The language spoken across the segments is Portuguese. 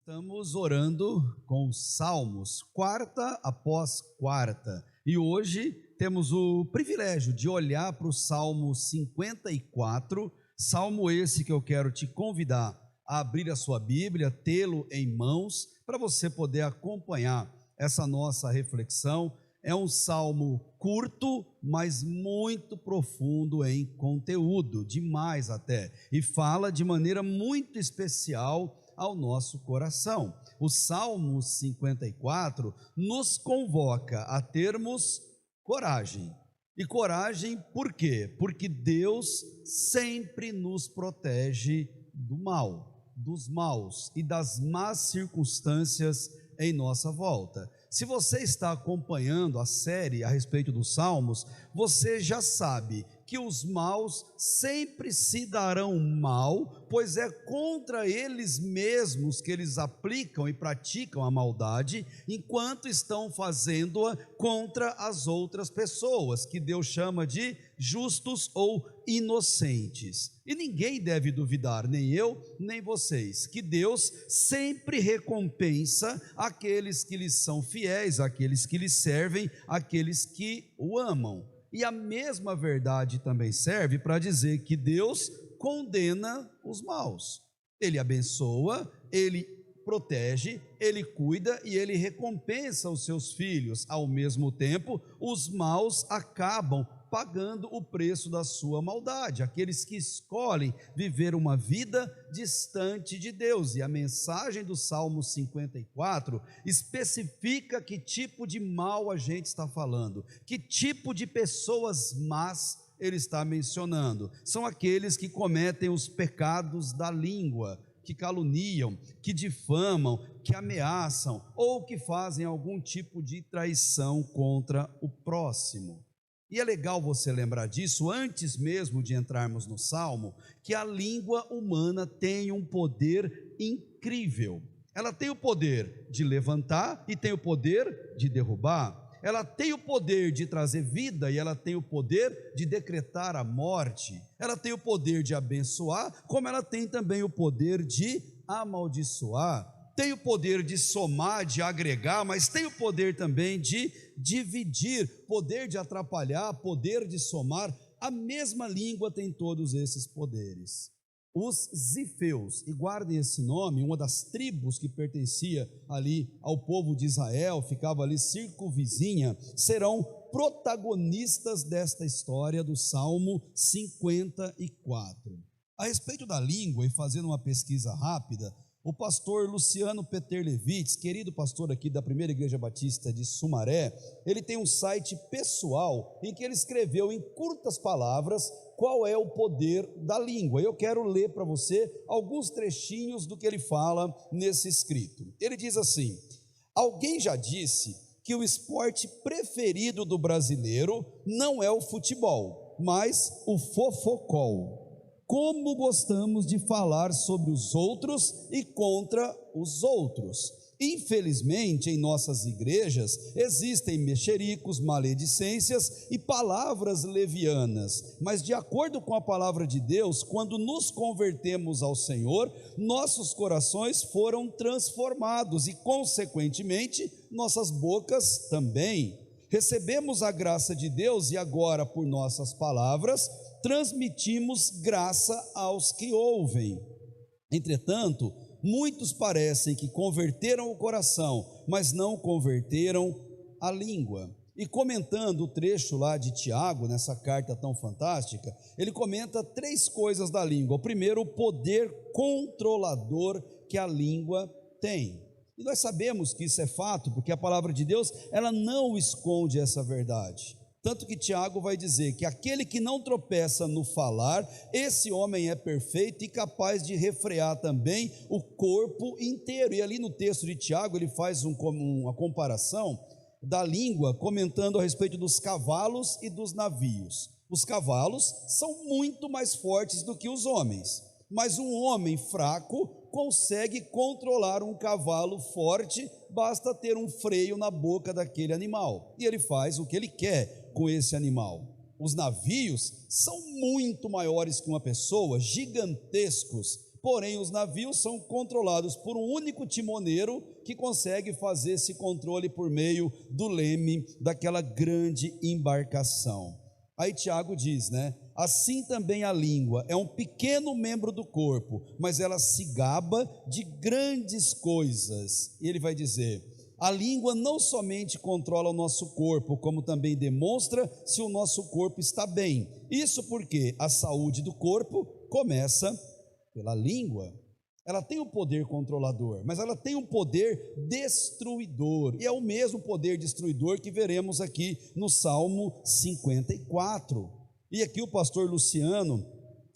Estamos orando com os salmos, quarta após quarta, e hoje temos o privilégio de olhar para o Salmo 54, salmo esse que eu quero te convidar a abrir a sua Bíblia, tê-lo em mãos, para você poder acompanhar essa nossa reflexão. É um salmo curto, mas muito profundo em conteúdo, demais até, e fala de maneira muito especial ao nosso coração. O Salmo 54 nos convoca a termos coragem. E coragem por quê? Porque Deus sempre nos protege do mal, dos maus e das más circunstâncias em nossa volta. Se você está acompanhando a série a respeito dos Salmos, você já sabe que os maus sempre se darão mal, pois é contra eles mesmos que eles aplicam e praticam a maldade, enquanto estão fazendo-a contra as outras pessoas, que Deus chama de justos ou inocentes. E ninguém deve duvidar, nem eu, nem vocês, que Deus sempre recompensa aqueles que lhe são fiéis, aqueles que lhe servem, aqueles que o amam. E a mesma verdade também serve para dizer que Deus condena os maus. Ele abençoa, ele protege, ele cuida e ele recompensa os seus filhos. Ao mesmo tempo, os maus acabam pagando o preço da sua maldade, aqueles que escolhem viver uma vida distante de Deus. E a mensagem do Salmo 54 especifica que tipo de mal a gente está falando, que tipo de pessoas más ele está mencionando. São aqueles que cometem os pecados da língua, que caluniam, que difamam, que ameaçam ou que fazem algum tipo de traição contra o próximo. E é legal você lembrar disso antes mesmo de entrarmos no Salmo, que a língua humana tem um poder incrível. Ela tem o poder de levantar e tem o poder de derrubar. Ela tem o poder de trazer vida e ela tem o poder de decretar a morte. Ela tem o poder de abençoar, como ela tem também o poder de amaldiçoar. Tem o poder de somar, de agregar, mas tem o poder também de dividir, poder de atrapalhar, poder de somar. A mesma língua tem todos esses poderes. Os zifeus, e guardem esse nome, uma das tribos que pertencia ali ao povo de Israel, ficava ali circunvizinha, serão protagonistas desta história do Salmo 54. A respeito da língua, e fazendo uma pesquisa rápida, o pastor Luciano Peterlevitz, querido pastor aqui da Primeira Igreja Batista de Sumaré, ele tem um site pessoal em que ele escreveu em curtas palavras qual é o poder da língua. Eu quero ler para você alguns trechinhos do que ele fala nesse escrito. Ele diz assim: alguém já disse que o esporte preferido do brasileiro não é o futebol, mas o fofocol. Como gostamos de falar sobre os outros e contra os outros. Infelizmente, em nossas igrejas, existem mexericos, maledicências e palavras levianas, mas de acordo com a palavra de Deus, quando nos convertemos ao Senhor, nossos corações foram transformados e, consequentemente, nossas bocas também. Recebemos a graça de Deus e agora, por nossas palavras, transmitimos graça aos que ouvem. Entretanto, muitos parecem que converteram o coração, mas não converteram a língua. E comentando o trecho lá de Tiago, nessa carta tão fantástica, ele comenta 3 coisas da língua. O primeiro, o poder controlador que a língua tem. E nós sabemos que isso é fato, porque a palavra de Deus, ela não esconde essa verdade. Tanto que Tiago vai dizer que aquele que não tropeça no falar, esse homem é perfeito e capaz de refrear também o corpo inteiro. E ali no texto de Tiago ele faz uma comparação da língua, comentando a respeito dos cavalos e dos navios. Os cavalos são muito mais fortes do que os homens, mas um homem fraco consegue controlar um cavalo forte, basta ter um freio na boca daquele animal, e ele faz o que ele quer com esse animal. Os navios são muito maiores que uma pessoa, gigantescos, Porém, os navios são controlados por um único timoneiro que consegue fazer esse controle por meio do leme daquela grande embarcação. Aí Tiago diz, né? Assim também a língua é um pequeno membro do corpo, mas ela se gaba de grandes coisas. E ele vai dizer: a língua não somente controla o nosso corpo, como também demonstra se o nosso corpo está bem. Isso porque a saúde do corpo começa pela língua. Ela tem um poder controlador, mas ela tem um poder destruidor, e é o mesmo poder destruidor que veremos aqui no Salmo 54. E aqui o pastor Luciano,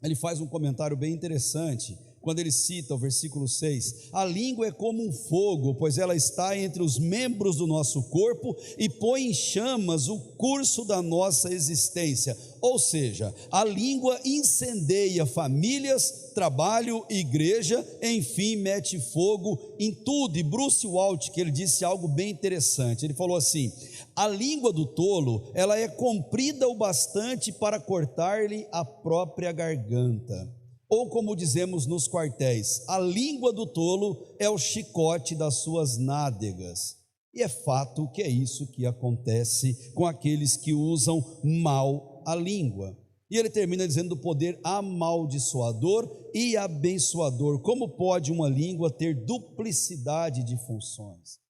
ele faz um comentário bem interessante, quando ele cita o versículo 6, a língua é como um fogo, pois ela está entre os membros do nosso corpo e põe em chamas o curso da nossa existência. Ou seja, a língua incendeia famílias, trabalho, igreja, enfim, mete fogo em tudo. E Bruce Waltke, que ele disse algo bem interessante, ele falou assim: a língua do tolo, ela é comprida o bastante para cortar-lhe a própria garganta. Ou como dizemos nos quartéis, a língua do tolo é o chicote das suas nádegas. E é fato que é isso que acontece com aqueles que usam mal a língua. E ele termina dizendo do poder amaldiçoador e abençoador. Como pode uma língua ter duplicidade de funções?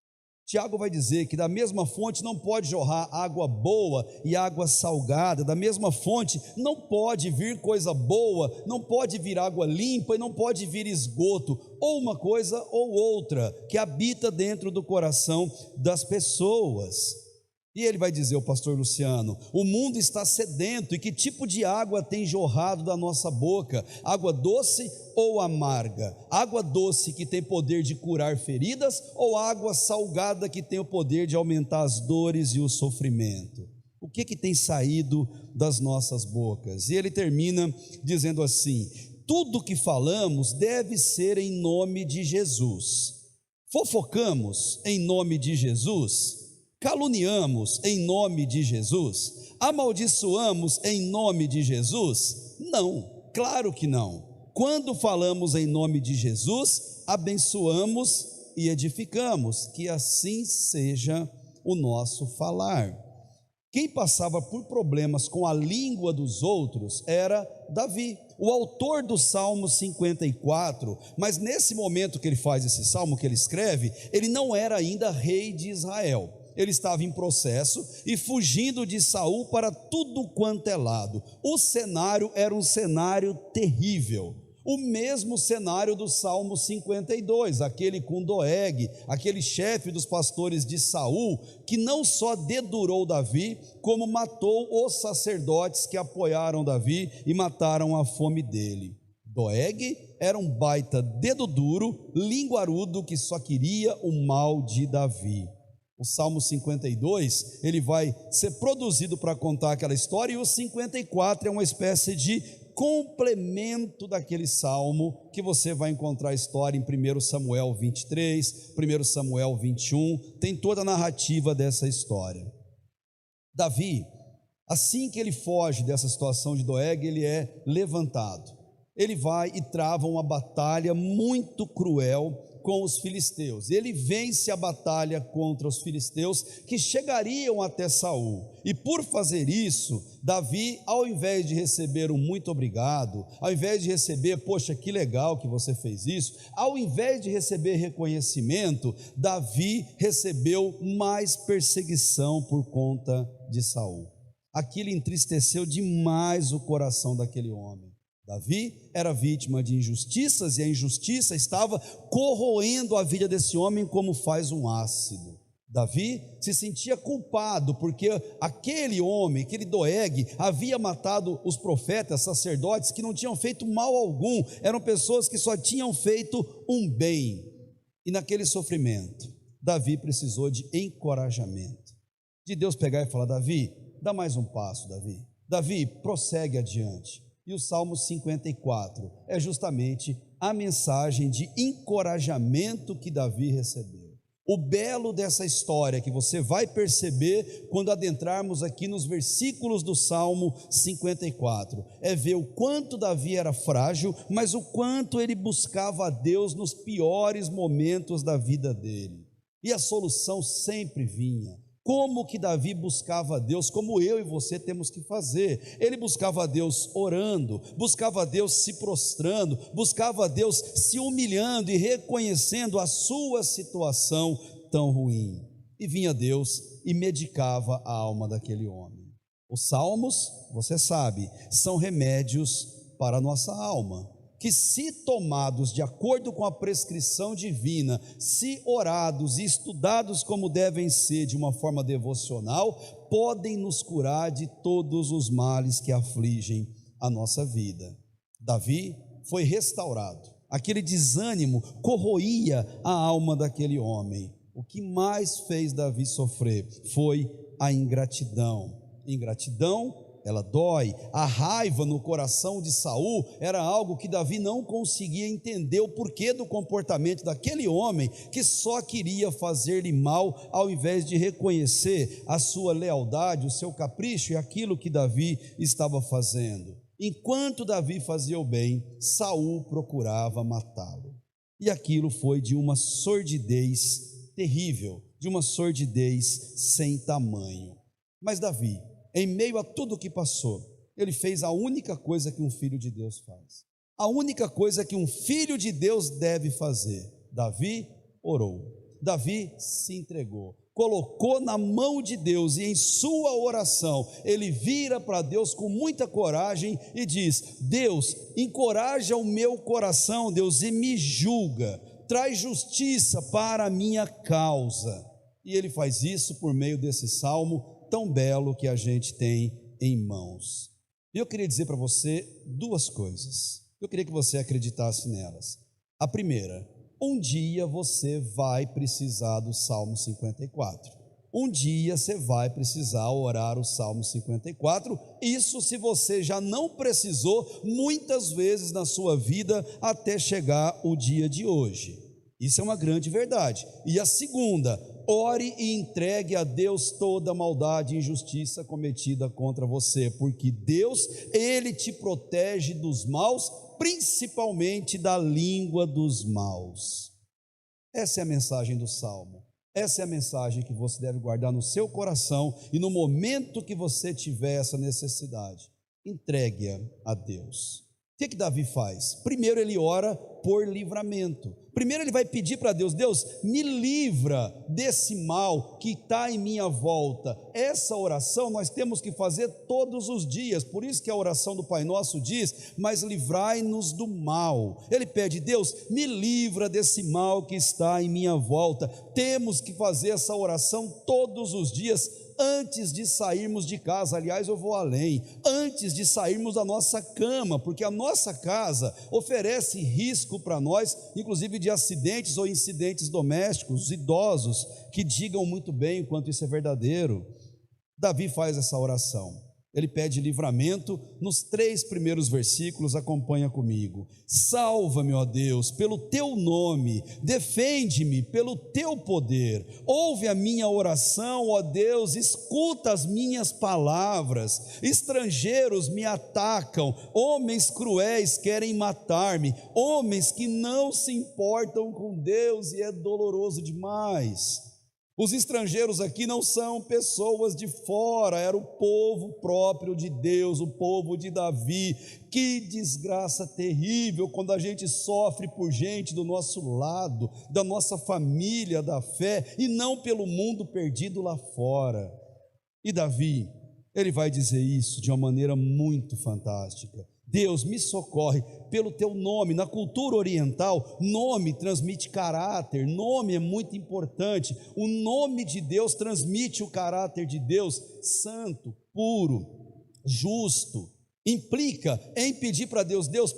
Tiago vai dizer que da mesma fonte não pode jorrar água boa e água salgada, da mesma fonte não pode vir coisa boa, não pode vir água limpa e não pode vir esgoto, ou uma coisa ou outra, que habita dentro do coração das pessoas. E ele vai dizer, o pastor Luciano, o mundo está sedento, e que tipo de água tem jorrado da nossa boca? Água doce ou amarga? Água doce que tem poder de curar feridas, ou água salgada que tem o poder de aumentar as dores e o sofrimento? O que tem saído das nossas bocas? E ele termina dizendo assim: tudo que falamos deve ser em nome de Jesus. Fofocamos em nome de Jesus? Caluniamos em nome de Jesus? Amaldiçoamos em nome de Jesus? Não, claro que não. Quando falamos em nome de Jesus, abençoamos e edificamos, que assim seja o nosso falar. Quem passava por problemas com a língua dos outros era Davi, o autor do Salmo 54, mas nesse momento que ele faz esse salmo, que ele escreve, ele não era ainda rei de Israel. Ele estava em processo e fugindo de Saul para tudo quanto é lado. O cenário era um cenário terrível, o mesmo cenário do Salmo 52, aquele com Doeg, aquele chefe dos pastores de Saul, que não só dedurou Davi, como matou os sacerdotes que apoiaram Davi e mataram a fome dele. Doeg era um baita dedo duro, linguarudo, que só queria o mal de Davi. O Salmo 52, ele vai ser produzido para contar aquela história, e o 54 é uma espécie de complemento daquele salmo, que você vai encontrar a história em 1 Samuel 23, 1 Samuel 21, tem toda a narrativa dessa história. Davi, assim que ele foge dessa situação de Doeg, ele é levantado. Ele vai e trava uma batalha muito cruel com os filisteus. Ele vence a batalha contra os filisteus que chegariam até Saul, e por fazer isso, Davi, ao invés de receber um muito obrigado, ao invés de receber, poxa, que legal que você fez isso, ao invés de receber reconhecimento, Davi recebeu mais perseguição por conta de Saul. Aquilo entristeceu demais o coração daquele homem. Davi era vítima de injustiças, e a injustiça estava corroendo a vida desse homem como faz um ácido. Davi se sentia culpado, porque aquele homem, aquele Doeg, havia matado os profetas, sacerdotes, que não tinham feito mal algum, eram pessoas que só tinham feito um bem. E naquele sofrimento, Davi precisou de encorajamento, de Deus pegar e falar: Davi, dá mais um passo, Davi. Davi, prossegue adiante. E o Salmo 54 é justamente a mensagem de encorajamento que Davi recebeu. O belo dessa história que você vai perceber quando adentrarmos aqui nos versículos do Salmo 54, é ver o quanto Davi era frágil, mas o quanto ele buscava a Deus nos piores momentos da vida dele, e a solução sempre vinha. Como que Davi buscava a Deus, como eu e você temos que fazer? Ele buscava a Deus orando, buscava a Deus se prostrando, buscava a Deus se humilhando e reconhecendo a sua situação tão ruim. E vinha Deus e medicava a alma daquele homem. Os salmos, você sabe, são remédios para a nossa alma, que se tomados de acordo com a prescrição divina, se orados e estudados como devem ser de uma forma devocional, podem nos curar de todos os males que afligem a nossa vida. Davi foi restaurado, aquele desânimo corroía a alma daquele homem. O que mais fez Davi sofrer foi a ingratidão. Ingratidão, ela dói. A raiva no coração de Saul era algo que Davi não conseguia entender o porquê do comportamento daquele homem que só queria fazer-lhe mal, ao invés de reconhecer a sua lealdade, o seu capricho e aquilo que Davi estava fazendo. Enquanto Davi fazia o bem, Saul procurava matá-lo. E aquilo foi de uma sordidez terrível, de uma sordidez sem tamanho. Mas Davi, em meio a tudo o que passou, ele fez a única coisa que um filho de Deus faz. A única coisa que um filho de Deus deve fazer. Davi orou. Davi se entregou. Colocou na mão de Deus e em sua oração, ele vira para Deus com muita coragem e diz: Deus, encoraja o meu coração, Deus, e me julga. Traz justiça para a minha causa. E ele faz isso por meio desse salmo tão belo que a gente tem em mãos. Eu queria dizer para você duas coisas. Eu queria que você acreditasse nelas. A primeira, um dia você vai precisar do Salmo 54. Um dia você vai precisar orar o Salmo 54. Isso se você já não precisou muitas vezes na sua vida até chegar o dia de hoje. Isso é uma grande verdade. E a segunda, ore e entregue a Deus toda a maldade e injustiça cometida contra você, porque Deus, Ele te protege dos maus, principalmente da língua dos maus. Essa é a mensagem do Salmo. Essa é a mensagem que você deve guardar no seu coração, e no momento que você tiver essa necessidade, entregue-a a Deus. O que Davi faz? Primeiro ele ora por livramento. Primeiro ele vai pedir para Deus: Deus, me livra desse mal que está em minha volta. Essa oração nós temos que fazer todos os dias. Por isso que a oração do Pai Nosso diz: mas livrai-nos do mal. Ele pede: Deus, me livra desse mal que está em minha volta. Temos que fazer essa oração todos os dias, antes de sairmos de casa. Aliás, eu vou além, antes de sairmos da nossa cama, porque a nossa casa oferece risco para nós, inclusive de acidentes ou incidentes domésticos. Idosos que digam muito bem o quanto isso é verdadeiro. Davi faz essa oração, ele pede livramento nos 3 primeiros versículos. Acompanha comigo. Salva-me, ó Deus, pelo teu nome, defende-me pelo teu poder, ouve a minha oração, ó Deus, escuta as minhas palavras. Estrangeiros me atacam, homens cruéis querem matar-me, homens que não se importam com Deus, e é doloroso demais. Os estrangeiros aqui não são pessoas de fora, era o povo próprio de Deus, o povo de Davi. Que desgraça terrível quando a gente sofre por gente do nosso lado, da nossa família, da fé, e não pelo mundo perdido lá fora. E Davi, ele vai dizer isso de uma maneira muito fantástica: Deus, me socorre pelo teu nome. Na cultura oriental, nome transmite caráter, nome é muito importante. O nome de Deus transmite o caráter de Deus: santo, puro, justo. Implica em pedir para Deus: Deus,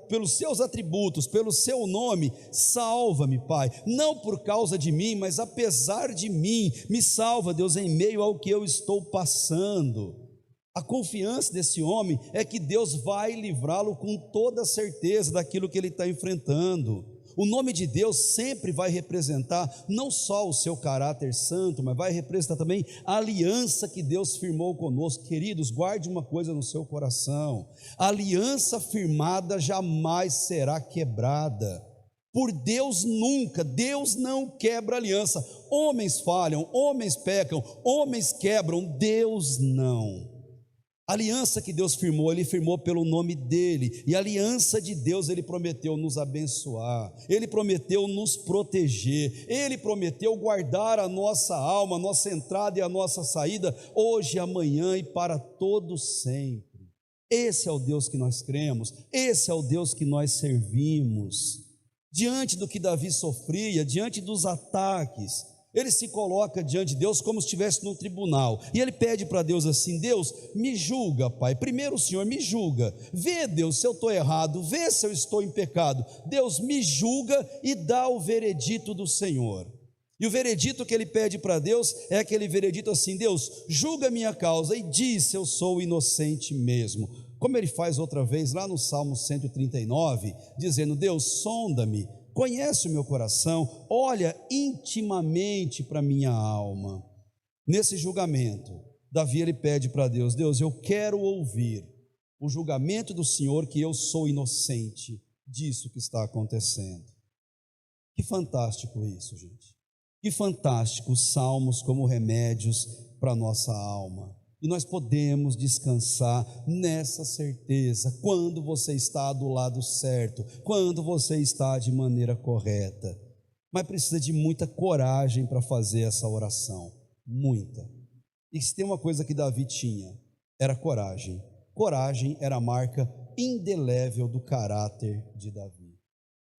pelos seus atributos, pelo seu nome, salva-me, Pai, não por causa de mim, mas apesar de mim, me salva, Deus, em meio ao que eu estou passando. A confiança desse homem é que Deus vai livrá-lo com toda certeza daquilo que ele está enfrentando. O nome de Deus sempre vai representar não só o seu caráter santo, mas vai representar também a aliança que Deus firmou conosco. Queridos, guarde uma coisa no seu coração: a aliança firmada jamais será quebrada. Por Deus nunca, Deus não quebra aliança. Homens falham, homens pecam, homens quebram, Deus não. A aliança que Deus firmou, Ele firmou pelo nome dEle, e a aliança de Deus, Ele prometeu nos abençoar, Ele prometeu nos proteger, Ele prometeu guardar a nossa alma, a nossa entrada e a nossa saída, hoje, amanhã e para todo sempre. Esse é o Deus que nós cremos, esse é o Deus que nós servimos. Diante do que Davi sofria, diante dos ataques, ele se coloca diante de Deus como se estivesse no tribunal, e ele pede para Deus assim: Deus, me julga, Pai, primeiro o Senhor me julga, vê, Deus, se eu estou errado, vê se eu estou em pecado, Deus me julga e dá o veredito do Senhor. E o veredito que ele pede para Deus é aquele veredito assim: Deus, julga a minha causa e diz se eu sou inocente mesmo, como ele faz outra vez lá no Salmo 139, dizendo: Deus, sonda-me, conhece o meu coração, olha intimamente para a minha alma. Nesse julgamento, Davi ele pede para Deus: Deus, eu quero ouvir o julgamento do Senhor, que eu sou inocente disso que está acontecendo. Que fantástico isso, gente. Que fantástico os salmos como remédios para a nossa alma. E nós podemos descansar nessa certeza, quando você está do lado certo, quando você está de maneira correta. Mas precisa de muita coragem para fazer essa oração, muita. E se tem uma coisa que Davi tinha, era coragem. Coragem era a marca indelével do caráter de Davi.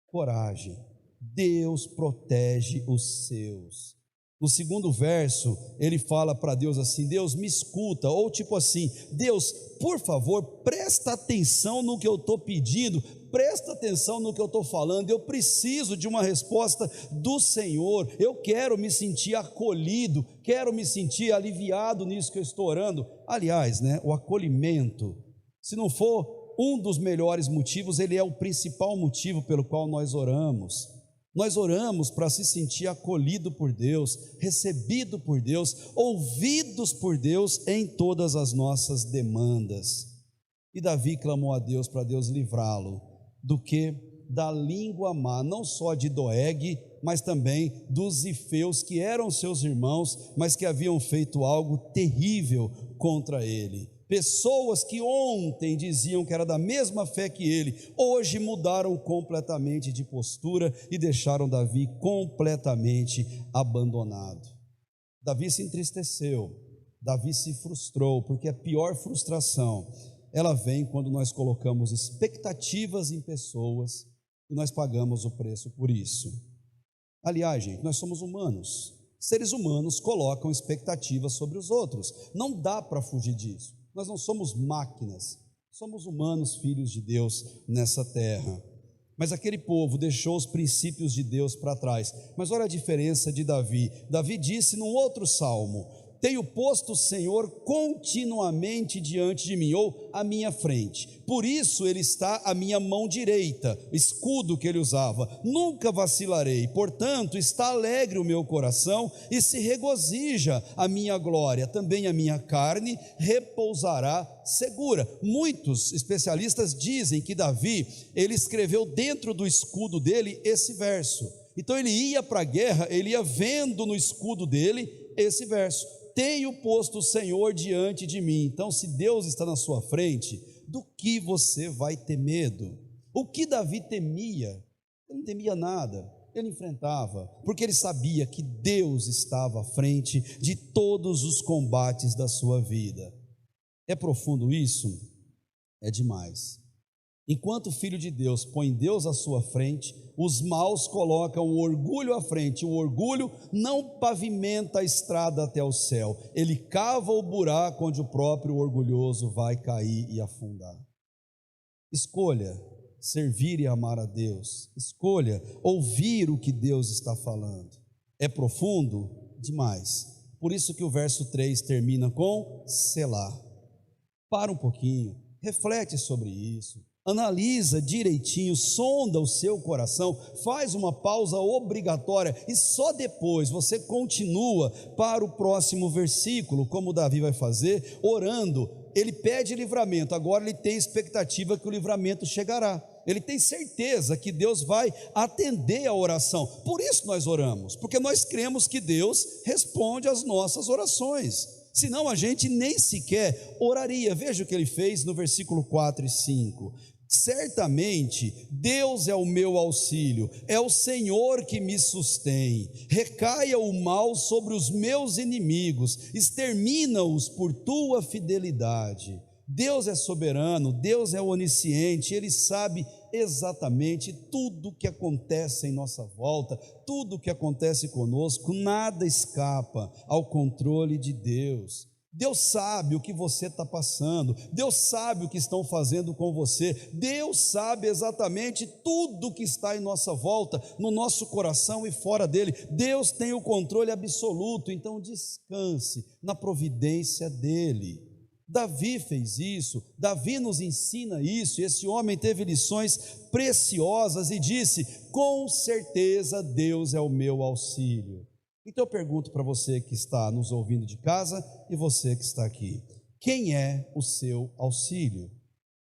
Coragem. Deus protege os seus. No segundo verso, ele fala para Deus assim: Deus, me escuta, ou tipo assim: Deus, por favor, presta atenção no que eu estou pedindo, presta atenção no que eu estou falando, eu preciso de uma resposta do Senhor, eu quero me sentir acolhido, quero me sentir aliviado nisso que eu estou orando. Aliás, o acolhimento, se não for um dos melhores motivos, ele é o principal motivo pelo qual nós oramos. Nós oramos para se sentir acolhido por Deus, recebido por Deus, ouvidos por Deus em todas as nossas demandas. E Davi clamou a Deus para Deus livrá-lo do que? Da língua má, não só de Doeg, mas também dos zifeus, que eram seus irmãos, mas que haviam feito algo terrível contra ele. Pessoas que ontem diziam que era da mesma fé que ele, hoje mudaram completamente de postura e deixaram Davi completamente abandonado. Davi se entristeceu, Davi se frustrou, porque a pior frustração, ela vem quando nós colocamos expectativas em pessoas e nós pagamos o preço por isso. Aliás, gente, nós somos humanos, seres humanos colocam expectativas sobre os outros, não dá para fugir disso. Nós não somos máquinas, somos humanos, filhos de Deus nessa terra. Mas aquele povo deixou os princípios de Deus para trás. Mas olha a diferença de Davi. Davi disse num outro salmo: tenho posto o Senhor continuamente diante de mim, ou à minha frente, por isso ele está à minha mão direita, escudo que ele usava, nunca vacilarei, portanto está alegre o meu coração e se regozija a minha glória, também a minha carne repousará segura. Muitos especialistas dizem que Davi, ele escreveu dentro do escudo dele esse verso, então ele ia para a guerra, ele ia vendo no escudo dele esse verso: tenho posto o Senhor diante de mim. Então, se Deus está na sua frente, do que você vai ter medo? O que Davi temia? Ele não temia nada, ele enfrentava, porque ele sabia que Deus estava à frente de todos os combates da sua vida. É profundo isso? É demais. Enquanto o Filho de Deus põe Deus à sua frente, os maus colocam o orgulho à frente. O orgulho não pavimenta a estrada até o céu, ele cava o buraco onde o próprio orgulhoso vai cair e afundar. Escolha servir e amar a Deus, escolha ouvir o que Deus está falando. É profundo? Demais. Por isso que o verso 3 termina com Selá. Para um pouquinho, reflete sobre isso. analisa direitinho, sonda o seu coração, faz uma pausa obrigatória e só depois você continua para o próximo versículo, como Davi vai fazer, orando. Ele pede livramento, agora ele tem expectativa que o livramento chegará. Ele tem certeza que Deus vai atender a oração. Por isso nós oramos, porque nós cremos que Deus responde às nossas orações. Senão a gente nem sequer oraria. Veja o que ele fez no versículo 4 e 5. Certamente Deus é o meu auxílio, é o Senhor que me sustém. Recaia o mal sobre os meus inimigos, extermina-os por tua fidelidade. Deus é soberano, Deus é onisciente, Ele sabe exatamente tudo o que acontece em nossa volta, tudo o que acontece conosco, nada escapa ao controle de Deus. Deus sabe o que você está passando, Deus sabe o que estão fazendo com você, Deus sabe exatamente tudo o que está em nossa volta, no nosso coração e fora dele. Deus tem o controle absoluto, então descanse na providência dele. Davi fez isso, Davi nos ensina isso, e esse homem teve lições preciosas e disse: com certeza Deus é o meu auxílio. Então eu pergunto para você que está nos ouvindo de casa e você que está aqui: quem é o seu auxílio?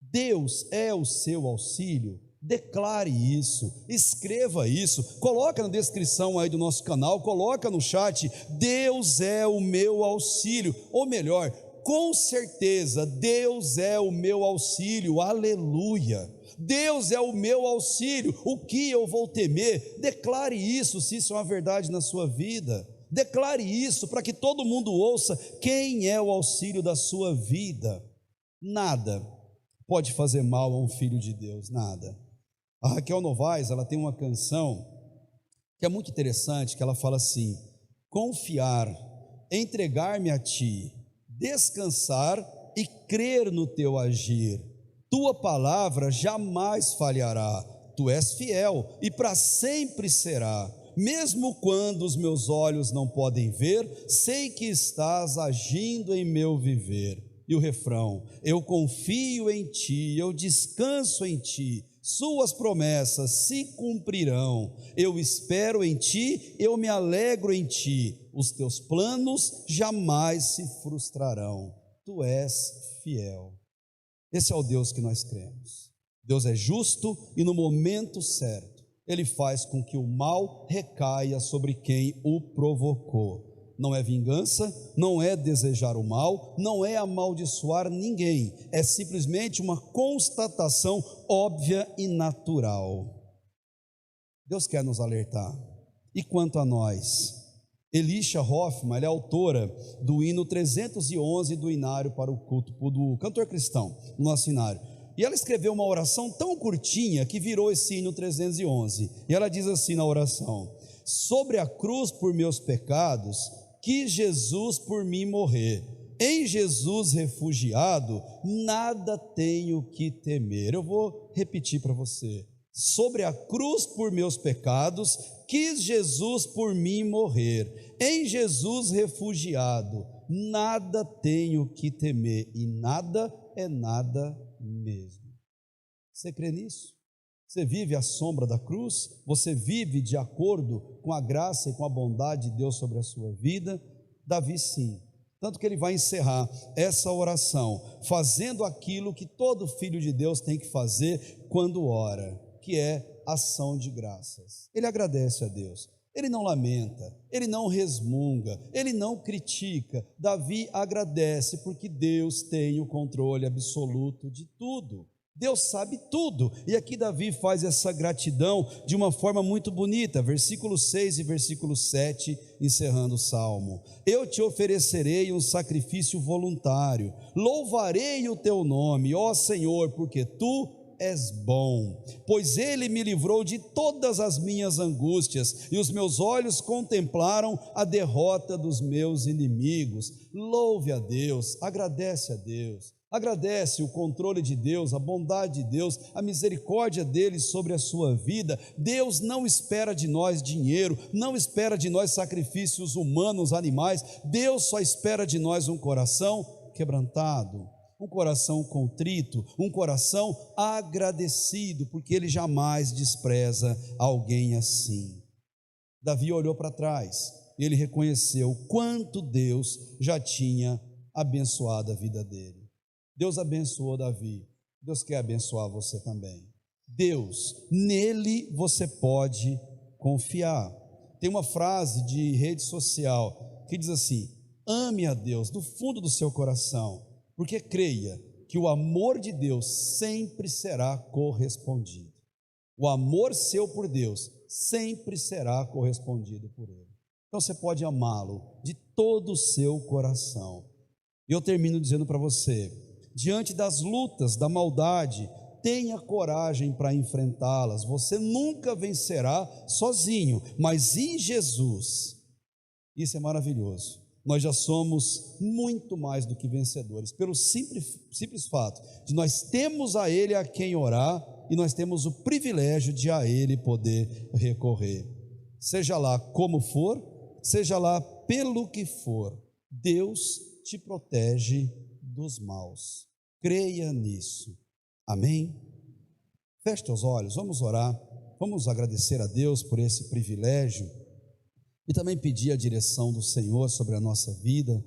Deus é o seu auxílio? Declare isso, escreva isso, coloca na descrição aí do nosso canal, coloca no chat: Deus é o meu auxílio, ou melhor, com certeza Deus é o meu auxílio, aleluia. Deus é o meu auxílio, o que eu vou temer? Declare isso, se isso é uma verdade na sua vida. Declare isso para que todo mundo ouça quem é o auxílio da sua vida. Nada pode fazer mal a um filho de Deus, nada. A Raquel Novaes, ela tem uma canção que é muito interessante, que ela fala assim: confiar, entregar-me a ti, descansar e crer no teu agir. Tua palavra jamais falhará, tu és fiel e para sempre será. Mesmo quando os meus olhos não podem ver, sei que estás agindo em meu viver. E o refrão: eu confio em ti, eu descanso em ti, suas promessas se cumprirão. Eu espero em ti, eu me alegro em ti, os teus planos jamais se frustrarão. Tu és fiel. Esse é o Deus que nós cremos. Deus é justo e no momento certo Ele faz com que o mal recaia sobre quem o provocou. Não é vingança, não é desejar o mal, não é amaldiçoar ninguém, é simplesmente uma constatação óbvia e natural. Deus quer nos alertar. E quanto a nós? Elisha Hoffmann, ela é autora do hino 311 do Inário para o culto, do cantor cristão, no nosso Inário. E ela escreveu uma oração tão curtinha que virou esse hino 311. E ela diz assim na oração: sobre a cruz por meus pecados, quis Jesus por mim morrer. Em Jesus refugiado, nada tenho que temer. Eu vou repetir para você. Sobre a cruz por meus pecados, quis Jesus por mim morrer. Em Jesus refugiado, nada tenho que temer. E nada é nada mesmo. Você crê nisso? Você vive à sombra da cruz? Você vive de acordo com a graça e com a bondade de Deus sobre a sua vida? Davi sim. Tanto que ele vai encerrar essa oração fazendo aquilo que todo filho de Deus tem que fazer quando ora, que é ação de graças. Ele agradece a Deus, ele não lamenta, ele não resmunga, ele não critica. Davi agradece porque Deus tem o controle absoluto de tudo. Deus sabe tudo, e aqui Davi faz essa gratidão de uma forma muito bonita, versículo 6 e versículo 7, encerrando o salmo. Eu te oferecerei um sacrifício voluntário, louvarei o teu nome, ó Senhor, porque tu és bom, pois ele me livrou de todas as minhas angústias, e os meus olhos contemplaram a derrota dos meus inimigos. Louve a Deus, agradece a Deus. Agradece o controle de Deus, a bondade de Deus, a misericórdia dele sobre a sua vida. Deus não espera de nós dinheiro, não espera de nós sacrifícios humanos, animais. Deus só espera de nós um coração quebrantado. um coração contrito, um coração agradecido, porque ele jamais despreza alguém assim. Davi olhou para trás, ele reconheceu quanto Deus já tinha abençoado a vida dele. Deus abençoou Davi, Deus quer abençoar você também. Deus, nele você pode confiar. Tem uma frase de rede social que diz assim: ame a Deus do fundo do seu coração, porque creia que o amor de Deus sempre será correspondido. O amor seu por Deus sempre será correspondido por Ele. Então você pode amá-lo de todo o seu coração. E eu termino dizendo para você: diante das lutas, da maldade, tenha coragem para enfrentá-las. Você nunca vencerá sozinho, mas em Jesus, isso é maravilhoso. Nós já somos muito mais do que vencedores, pelo simples fato de nós temos a Ele a quem orar, e nós temos o privilégio de a Ele poder recorrer. Seja lá como for, seja lá pelo que for, Deus te protege dos maus. Creia nisso. Amém? Feche teus olhos, vamos orar, vamos agradecer a Deus por esse privilégio e também pedir a direção do Senhor sobre a nossa vida.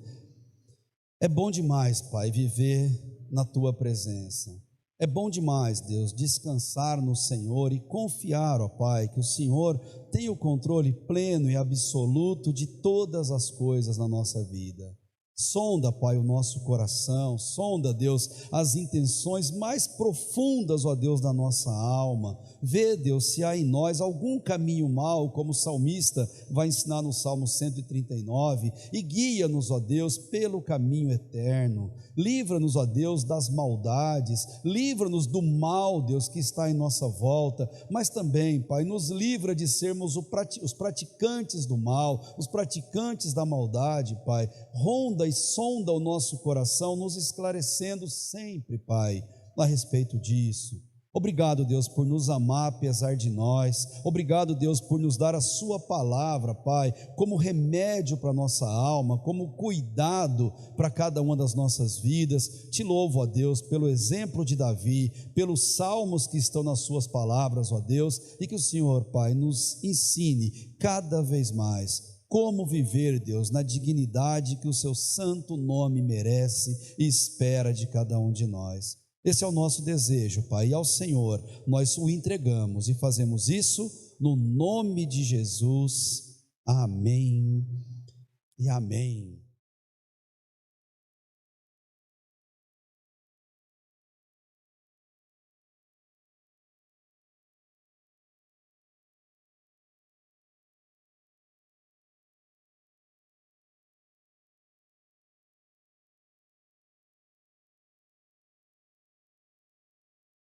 É bom demais, Pai, viver na Tua presença. É bom demais, Deus, descansar no Senhor e confiar, ó Pai, que o Senhor tem o controle pleno e absoluto de todas as coisas na nossa vida. Sonda, Pai, o nosso coração, sonda, Deus, as intenções mais profundas, ó Deus, da nossa alma. Vê, Deus, se há em nós algum caminho mau, como o salmista vai ensinar no Salmo 139, e guia-nos, ó Deus, pelo caminho eterno. Livra-nos, ó Deus, das maldades, livra-nos do mal, Deus, que está em nossa volta, mas também, Pai, nos livra de sermos os praticantes do mal, os praticantes da maldade, Pai. Ronda e sonda o nosso coração, nos esclarecendo sempre, Pai, a respeito disso. Obrigado, Deus, por nos amar apesar de nós. Obrigado, Deus, por nos dar a sua palavra, Pai, como remédio para a nossa alma, como cuidado para cada uma das nossas vidas. Te louvo, ó Deus, pelo exemplo de Davi, pelos salmos que estão nas suas palavras, ó Deus, e que o Senhor, Pai, nos ensine cada vez mais como viver, Deus, na dignidade que o seu santo nome merece e espera de cada um de nós. Esse é o nosso desejo, Pai, e ao Senhor nós o entregamos e fazemos isso no nome de Jesus. Amém e amém.